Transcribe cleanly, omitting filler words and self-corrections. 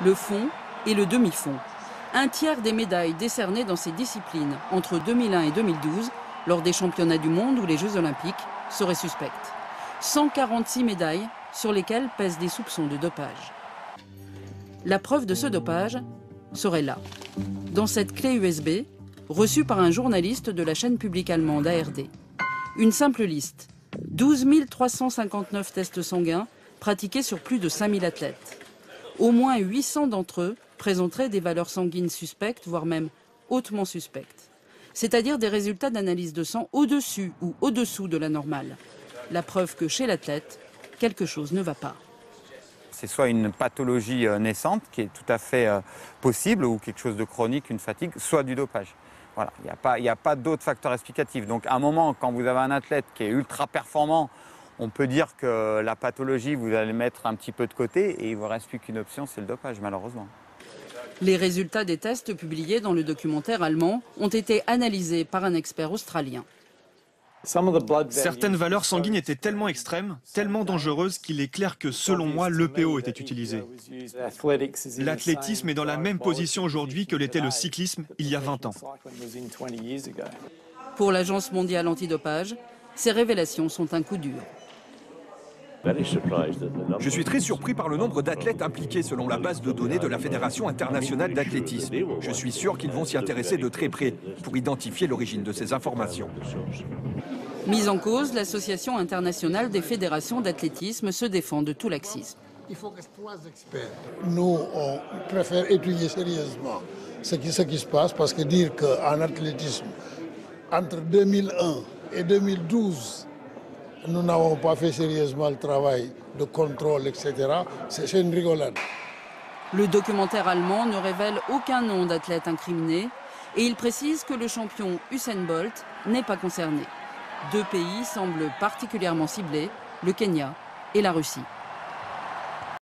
le fond et le demi-fond. Un tiers des médailles décernées dans ces disciplines entre 2001 et 2012, lors des championnats du monde ou les Jeux olympiques, seraient suspectes. 146 médailles sur lesquelles pèsent des soupçons de dopage. La preuve de ce dopage serait là, dans cette clé USB, reçue par un journaliste de la chaîne publique allemande ARD. Une simple liste, 12 359 tests sanguins pratiqués sur plus de 5000 athlètes. Au moins 800 d'entre eux présenteraient des valeurs sanguines suspectes, voire même hautement suspectes. C'est-à-dire des résultats d'analyse de sang au-dessus ou au-dessous de la normale. La preuve que chez l'athlète, quelque chose ne va pas. C'est soit une pathologie naissante qui est tout à fait possible ou quelque chose de chronique, une fatigue, soit du dopage. Voilà, il n'y a pas d'autres facteurs explicatifs. Donc à un moment, quand vous avez un athlète qui est ultra performant, on peut dire que la pathologie, vous allez mettre un petit peu de côté et il ne vous reste plus qu'une option, c'est le dopage, malheureusement. Les résultats des tests publiés dans le documentaire allemand ont été analysés par un expert australien. Certaines valeurs sanguines étaient tellement extrêmes, tellement dangereuses qu'il est clair que selon moi, l'EPO était utilisé. L'athlétisme est dans la même position aujourd'hui que l'était le cyclisme il y a 20 ans. Pour l'Agence mondiale antidopage, ces révélations sont un coup dur. Je suis très surpris par le nombre d'athlètes impliqués selon la base de données de la Fédération internationale d'athlétisme. Je suis sûr qu'ils vont s'y intéresser de très près pour identifier l'origine de ces informations. Mise en cause, l'Association internationale des fédérations d'athlétisme se défend de tout laxisme. Il faut que 3 experts. Nous, on préfère étudier sérieusement ce qui se passe parce que dire qu'en athlétisme, entre 2001 et 2012, nous n'avons pas fait sérieusement le travail de contrôle, etc., c'est une rigolade. Le documentaire allemand ne révèle aucun nom d'athlète incriminé et il précise que le champion Usain Bolt n'est pas concerné. 2 pays semblent particulièrement ciblés, le Kenya et la Russie.